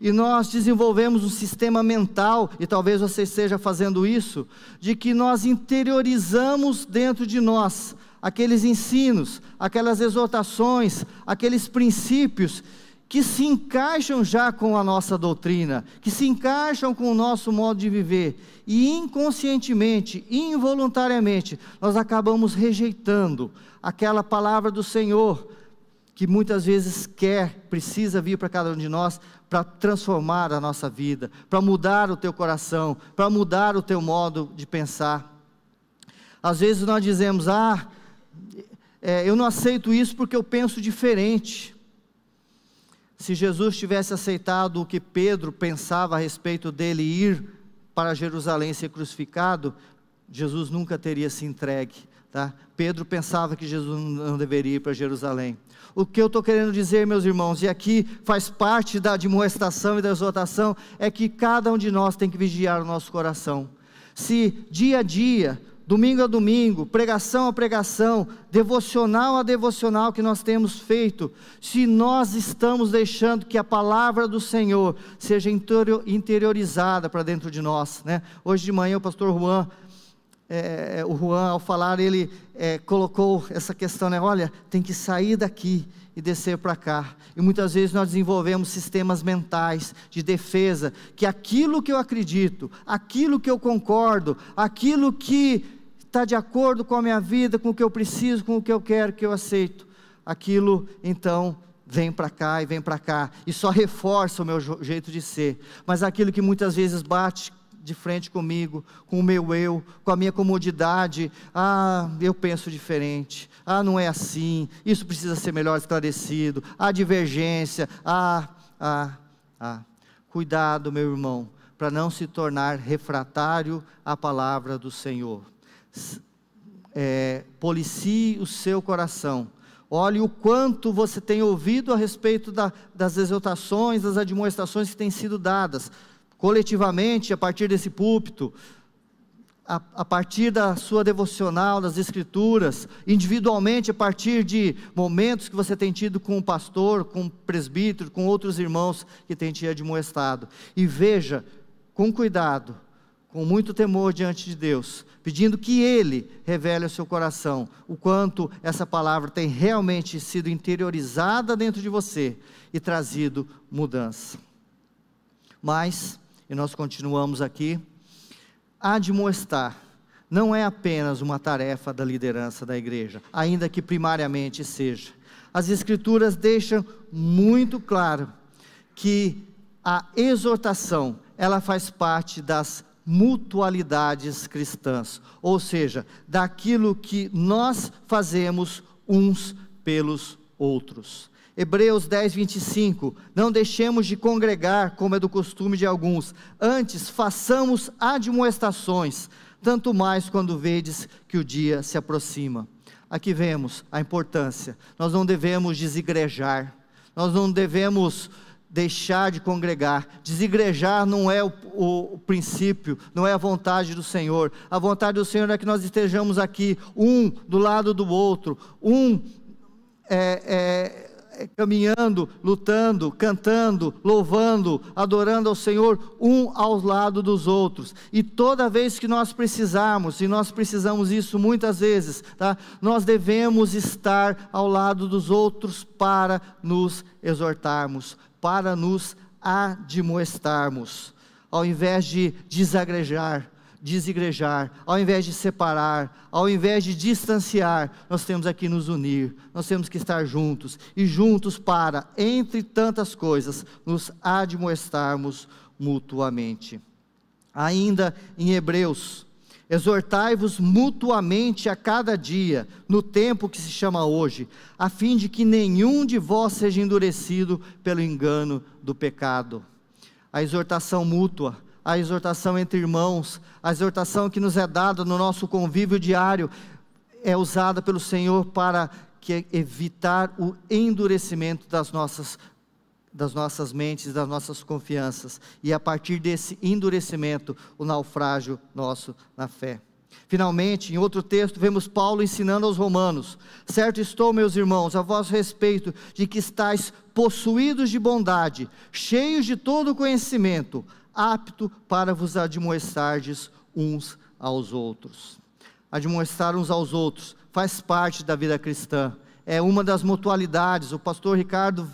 E nós desenvolvemos um sistema mental, e talvez você esteja fazendo isso, de que nós interiorizamos dentro de nós aqueles ensinos, aquelas exortações, aqueles princípios que se encaixam já com a nossa doutrina, que se encaixam com o nosso modo de viver, e inconscientemente, involuntariamente, nós acabamos rejeitando aquela palavra do Senhor, que muitas vezes precisa vir para cada um de nós, para transformar a nossa vida, para mudar o teu coração, para mudar o teu modo de pensar. Às vezes nós dizemos, eu não aceito isso porque eu penso diferente. Se Jesus tivesse aceitado o que Pedro pensava a respeito dele ir para Jerusalém ser crucificado, Jesus nunca teria se entregue. Pedro pensava que Jesus não deveria ir para Jerusalém. O que eu estou querendo dizer, meus irmãos, e aqui faz parte da admoestação e da exortação, é que cada um de nós tem que vigiar o nosso coração. Se dia a dia, domingo a domingo, pregação a pregação, devocional a devocional que nós temos feito, se nós estamos deixando que a palavra do Senhor seja interiorizada para dentro de nós, Hoje de manhã o pastor Juan, ao falar, ele colocou essa questão, olha, tem que sair daqui e descer para cá, e muitas vezes nós desenvolvemos sistemas mentais de defesa, que aquilo que eu acredito, aquilo que eu concordo, aquilo que está de acordo com a minha vida, com o que eu preciso, com o que eu quero, que eu aceito, aquilo então vem para cá e vem para cá, e só reforça o meu jeito de ser, mas aquilo que muitas vezes bate de frente comigo, com o meu eu, com a minha comodidade, eu penso diferente, não é assim, isso precisa ser melhor esclarecido, divergência, cuidado, meu irmão, para não se tornar refratário à palavra do Senhor. Policie o seu coração, olhe o quanto você tem ouvido a respeito das exortações, das admoestações que têm sido dadas, coletivamente, a partir desse púlpito, a partir da sua devocional, das escrituras, individualmente, a partir de momentos que você tem tido com o pastor, com o presbítero, com outros irmãos que têm te admoestado, e veja, com cuidado, com muito temor diante de Deus, pedindo que Ele revele ao seu coração, o quanto essa palavra tem realmente sido interiorizada dentro de você, e trazido mudança. Mas, e nós continuamos aqui, admoestar não é apenas uma tarefa da liderança da igreja, ainda que primariamente seja. As Escrituras deixam muito claro que a exortação, ela faz parte das mutualidades cristãs, ou seja, daquilo que nós fazemos uns pelos outros. Hebreus 10, 25, não deixemos de congregar, como é do costume de alguns, antes façamos admoestações, tanto mais quando vedes que o dia se aproxima. Aqui vemos a importância, nós não devemos desigrejar, nós não devemos deixar de congregar. Desigrejar não é o princípio, não é a vontade do Senhor. A vontade do Senhor é que nós estejamos aqui, um do lado do outro, caminhando, lutando, cantando, louvando, adorando ao Senhor, um ao lado dos outros. E toda vez que nós precisarmos, e nós precisamos isso muitas vezes, tá? Nós devemos estar ao lado dos outros para nos exortarmos, para nos admoestarmos, ao invés de desigrejar, ao invés de separar, ao invés de distanciar, nós temos aqui nos unir, nós temos que estar juntos, e juntos para, entre tantas coisas, nos admoestarmos mutuamente. Ainda em Hebreus, exortai-vos mutuamente a cada dia, no tempo que se chama hoje, a fim de que nenhum de vós seja endurecido pelo engano do pecado. A exortação mútua, a exortação entre irmãos, a exortação que nos é dada no nosso convívio diário, é usada pelo Senhor para evitar o endurecimento das nossas mentes, das nossas confianças, e a partir desse endurecimento, o naufrágio nosso na fé. Finalmente, em outro texto, vemos Paulo ensinando aos romanos: certo estou, meus irmãos, a vosso respeito, de que estáis possuídos de bondade, cheios de todo conhecimento, apto para vos admoestardes uns aos outros. Admoestar uns aos outros faz parte da vida cristã, é uma das mutualidades. O pastor Ricardo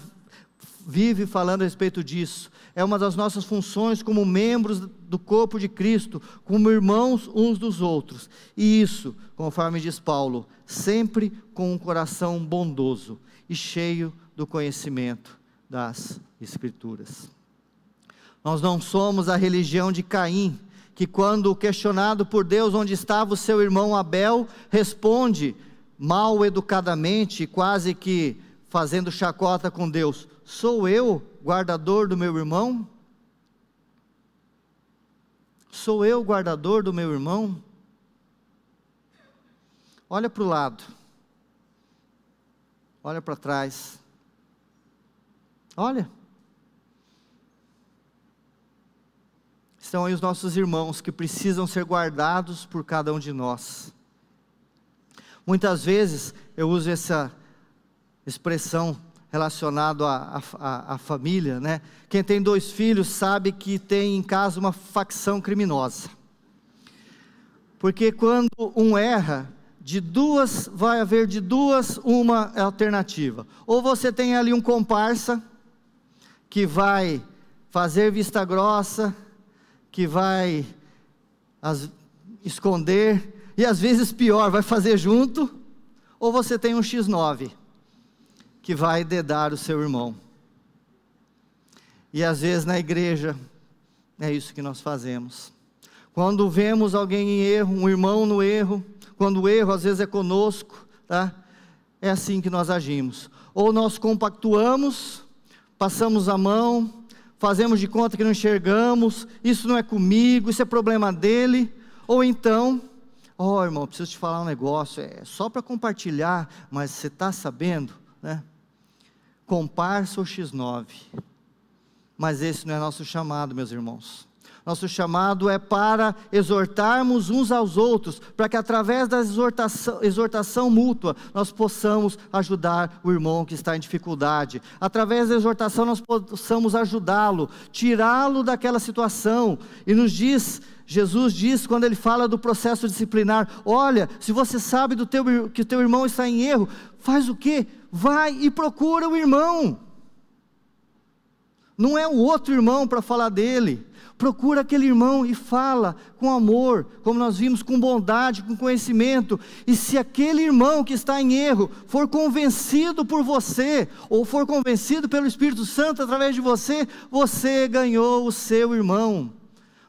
vive falando a respeito disso. É uma das nossas funções como membros do corpo de Cristo, como irmãos uns dos outros. E isso, conforme diz Paulo, sempre com um coração bondoso e cheio do conhecimento das Escrituras. Nós não somos a religião de Caim, que quando questionado por Deus onde estava o seu irmão Abel, responde mal educadamente, quase que fazendo chacota com Deus: sou eu guardador do meu irmão? Sou eu guardador do meu irmão? Olha para o lado, olha para trás, olha. Estão aí os nossos irmãos que precisam ser guardados por cada um de nós. Muitas vezes eu uso essa expressão relacionado à família, né? Quem tem 2 filhos sabe que tem em casa uma facção criminosa, porque quando um erra, vai haver de duas uma alternativa: ou você tem ali um comparsa, que vai fazer vista grossa, que vai esconder, e às vezes pior, vai fazer junto, ou você tem um X9, que vai dedar o seu irmão. E às vezes na igreja, é isso que nós fazemos. Quando vemos alguém em erro, um irmão no erro, quando o erro às vezes é conosco, tá? É assim que nós agimos. Ou nós compactuamos, passamos a mão, fazemos de conta que não enxergamos, isso não é comigo, isso é problema dele. Ou então, irmão, preciso te falar um negócio, é só para compartilhar, mas você está sabendo, né? Comparsa ou X9, mas esse não é nosso chamado, meus irmãos. Nosso chamado é para exortarmos uns aos outros, para que através da exortação mútua, nós possamos ajudar o irmão que está em dificuldade. Através da exortação nós possamos ajudá-lo, tirá-lo daquela situação. E Jesus diz, quando ele fala do processo disciplinar: olha, se você sabe que o teu irmão está em erro, faz o quê? Vai e procura o irmão. Não é o outro irmão para falar dele. Procura aquele irmão e fala com amor, como nós vimos, com bondade, com conhecimento. E se aquele irmão que está em erro for convencido por você, ou for convencido pelo Espírito Santo através de você, você ganhou o seu irmão.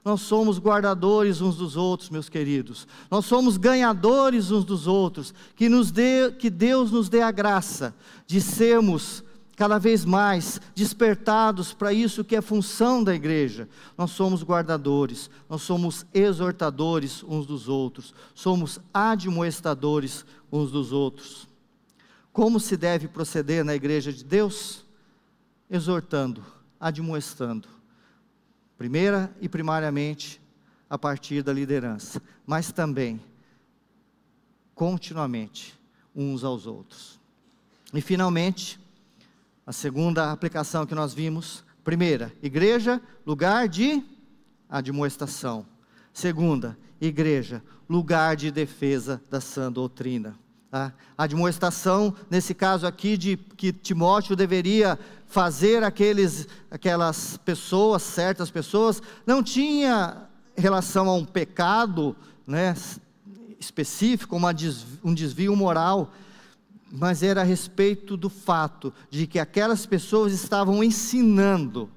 Nós somos guardadores uns dos outros, meus queridos. Nós somos ganhadores uns dos outros. Que Deus nos dê a graça de sermos cada vez mais despertados para isso que é função da igreja. Nós somos guardadores, nós somos exortadores uns dos outros, somos admoestadores uns dos outros. Como se deve proceder na igreja de Deus? Exortando, admoestando, primeira e primariamente a partir da liderança, mas também continuamente uns aos outros. E finalmente, a segunda aplicação que nós vimos: primeira, igreja, lugar de admoestação. Segunda, igreja, lugar de defesa da sã doutrina. A admoestação, nesse caso aqui, de que Timóteo deveria fazer aquelas pessoas, certas pessoas, não tinha relação a um pecado, né, específico, um desvio moral, mas era a respeito do fato de que aquelas pessoas estavam ensinando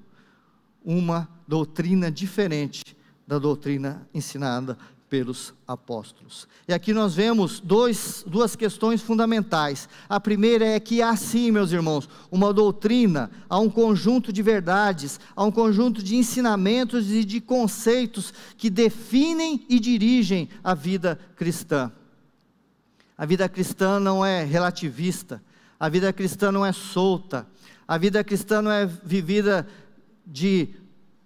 uma doutrina diferente da doutrina ensinada pelos apóstolos. E aqui nós vemos duas questões fundamentais. A primeira é que há sim, meus irmãos, uma doutrina, há um conjunto de verdades, há um conjunto de ensinamentos e de conceitos que definem e dirigem a vida cristã. A vida cristã não é relativista, a vida cristã não é solta, a vida cristã não é vivida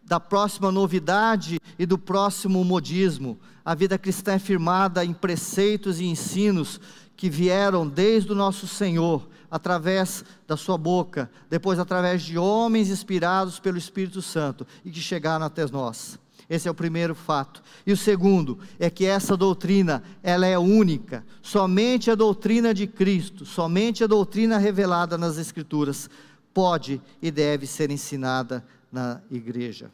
da próxima novidade e do próximo modismo. A vida cristã é firmada em preceitos e ensinos que vieram desde o nosso Senhor, através da sua boca, depois através de homens inspirados pelo Espírito Santo, e que chegaram até nós. Esse é o primeiro fato. E o segundo é que essa doutrina, ela é única. Somente a doutrina de Cristo, somente a doutrina revelada nas Escrituras pode e deve ser ensinada na igreja.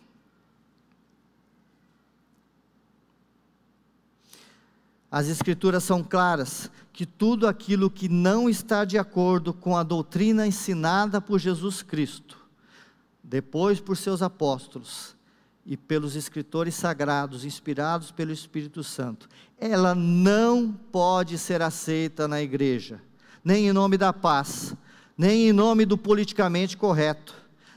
As Escrituras são claras que tudo aquilo que não está de acordo com a doutrina ensinada por Jesus Cristo, depois por seus apóstolos e pelos escritores sagrados, inspirados pelo Espírito Santo, ela não pode ser aceita na igreja, nem em nome da paz, nem em nome do politicamente correto,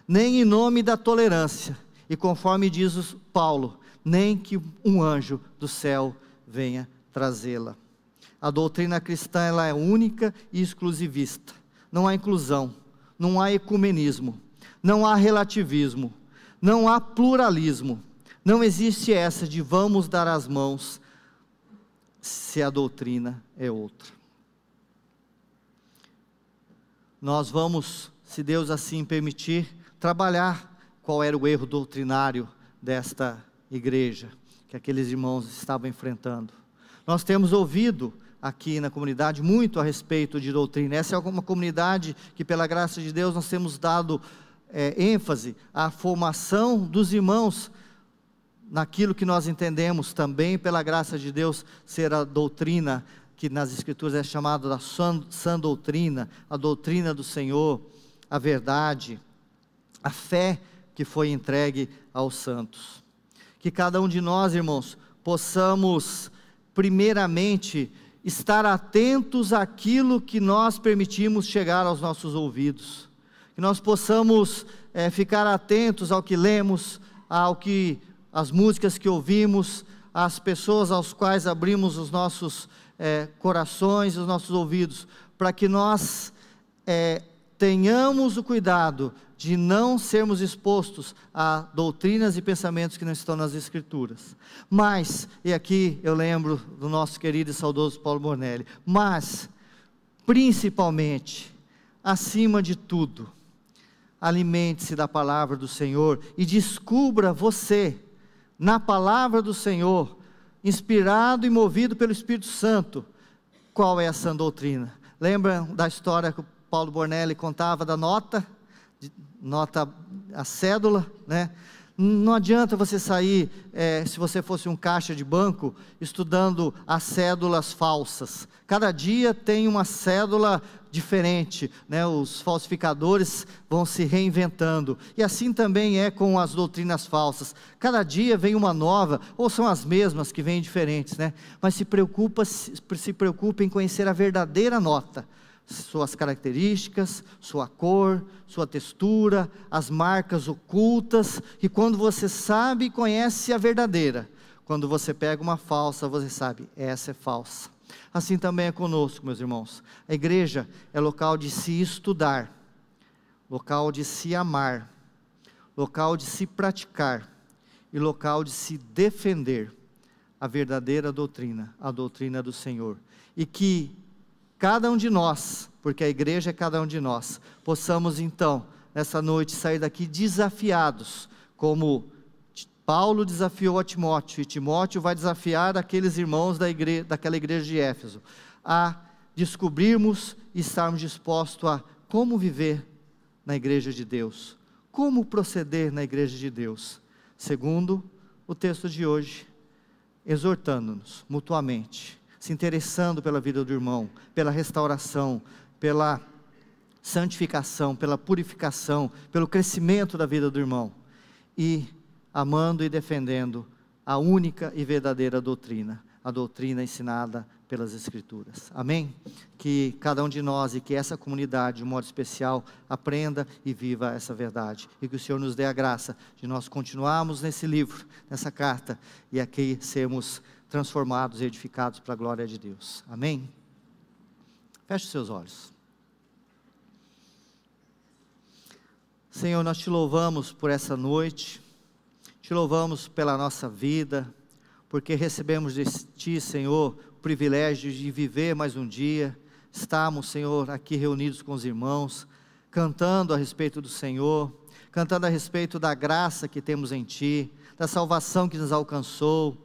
nem em nome da tolerância, e conforme diz Paulo, nem que um anjo do céu venha trazê-la. A doutrina cristã, ela é única e exclusivista. Não há inclusão, não há ecumenismo, não há relativismo, não há pluralismo, não existe essa de vamos dar as mãos se a doutrina é outra. Nós vamos, se Deus assim permitir, trabalhar qual era o erro doutrinário desta igreja, que aqueles irmãos estavam enfrentando. Nós temos ouvido aqui na comunidade muito a respeito de doutrina. Essa é uma comunidade que, pela graça de Deus, nós temos dado ênfase à formação dos irmãos naquilo que nós entendemos também, pela graça de Deus, ser a doutrina que nas Escrituras é chamada da sã doutrina, a doutrina do Senhor, a verdade, a fé que foi entregue aos santos. Que cada um de nós, irmãos, possamos primeiramente estar atentos àquilo que nós permitimos chegar aos nossos ouvidos, que nós possamos ficar atentos ao que lemos, às músicas que ouvimos, às pessoas aos quais abrimos os nossos corações, os nossos ouvidos, para que nós tenhamos o cuidado de não sermos expostos a doutrinas e pensamentos que não estão nas Escrituras. Mas, e aqui eu lembro do nosso querido e saudoso Paulo Bornelli, mas, principalmente, acima de tudo, alimente-se da palavra do Senhor e descubra você, na palavra do Senhor, inspirado e movido pelo Espírito Santo, qual é a sã doutrina. Lembra da história que o Paulo Bornelli contava da nota nota a cédula, né? Não adianta você sair, se você fosse um caixa de banco, estudando as cédulas falsas. Cada dia tem uma cédula diferente, né? Os falsificadores vão se reinventando. E assim também é com as doutrinas falsas. Cada dia vem uma nova, ou são as mesmas que vêm diferentes, né? Mas se preocupe em conhecer a verdadeira nota. Suas características, sua cor, sua textura, as marcas ocultas, e quando você sabe e conhece a verdadeira, quando você pega uma falsa, você sabe, essa é falsa. Assim também é conosco, meus irmãos. A igreja é local de se estudar, local de se amar, local de se praticar, e local de se defender a verdadeira doutrina, a doutrina do Senhor, e que cada um de nós, porque a igreja é cada um de nós, possamos então, nessa noite, sair daqui desafiados, como Paulo desafiou a Timóteo, e Timóteo vai desafiar aqueles irmãos daquela igreja de Éfeso, a descobrirmos e estarmos dispostos a como viver na igreja de Deus, como proceder na igreja de Deus, segundo o texto de hoje, exortando-nos mutuamente, se interessando pela vida do irmão, pela restauração, pela santificação, pela purificação, pelo crescimento da vida do irmão, e amando e defendendo a única e verdadeira doutrina, a doutrina ensinada pelas Escrituras. Amém? Que cada um de nós e que essa comunidade, de um modo especial, aprenda e viva essa verdade, e que o Senhor nos dê a graça de nós continuarmos nesse livro, nessa carta, e aqui sermos transformados e edificados para a glória de Deus. Amém? Feche os seus olhos. Senhor, nós te louvamos por essa noite, te louvamos pela nossa vida, porque recebemos de ti, Senhor, o privilégio de viver mais um dia, estarmos, Senhor, aqui reunidos com os irmãos, cantando a respeito do Senhor, cantando a respeito da graça que temos em ti, da salvação que nos alcançou,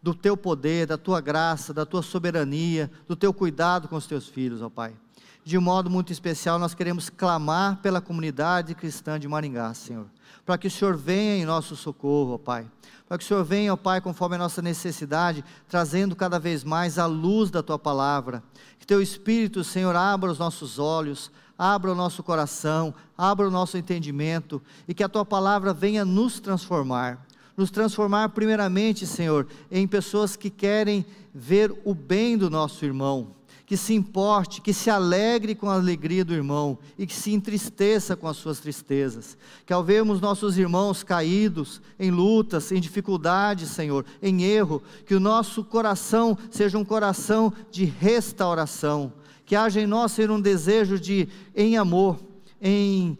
do teu poder, da tua graça, da tua soberania, do teu cuidado com os teus filhos, ó Pai. De um modo muito especial, nós queremos clamar pela comunidade cristã de Maringá, Senhor, para que o Senhor venha em nosso socorro, ó Pai, para que o Senhor venha, ó Pai, conforme a nossa necessidade, trazendo cada vez mais a luz da tua palavra, que teu Espírito, Senhor, abra os nossos olhos, abra o nosso coração, abra o nosso entendimento, e que a tua palavra venha nos transformar primeiramente, Senhor, em pessoas que querem ver o bem do nosso irmão, que se importe, que se alegre com a alegria do irmão, e que se entristeça com as suas tristezas, que ao vermos nossos irmãos caídos, em lutas, em dificuldades, Senhor, em erro, que o nosso coração seja um coração de restauração, que haja em nós, Senhor, um desejo de, em amor, em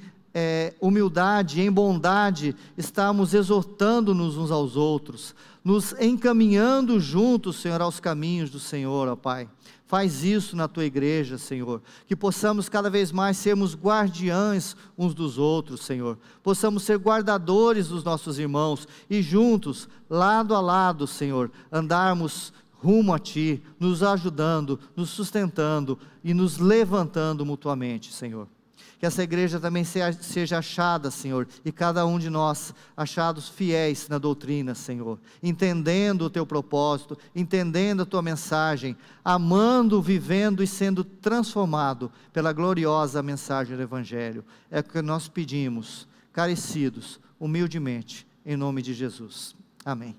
humildade, em bondade, estamos exortando-nos uns aos outros, nos encaminhando juntos, Senhor, aos caminhos do Senhor, ó Pai. Faz isso na tua igreja, Senhor, que possamos cada vez mais sermos guardiães uns dos outros, Senhor, possamos ser guardadores dos nossos irmãos, e juntos, lado a lado, Senhor, andarmos rumo a ti, nos ajudando, nos sustentando e nos levantando mutuamente, Senhor. Que essa igreja também seja achada, Senhor, e cada um de nós achados fiéis na doutrina, Senhor, entendendo o teu propósito, entendendo a tua mensagem, amando, vivendo e sendo transformado pela gloriosa mensagem do Evangelho. É o que nós pedimos, carecidos, humildemente, em nome de Jesus. Amém.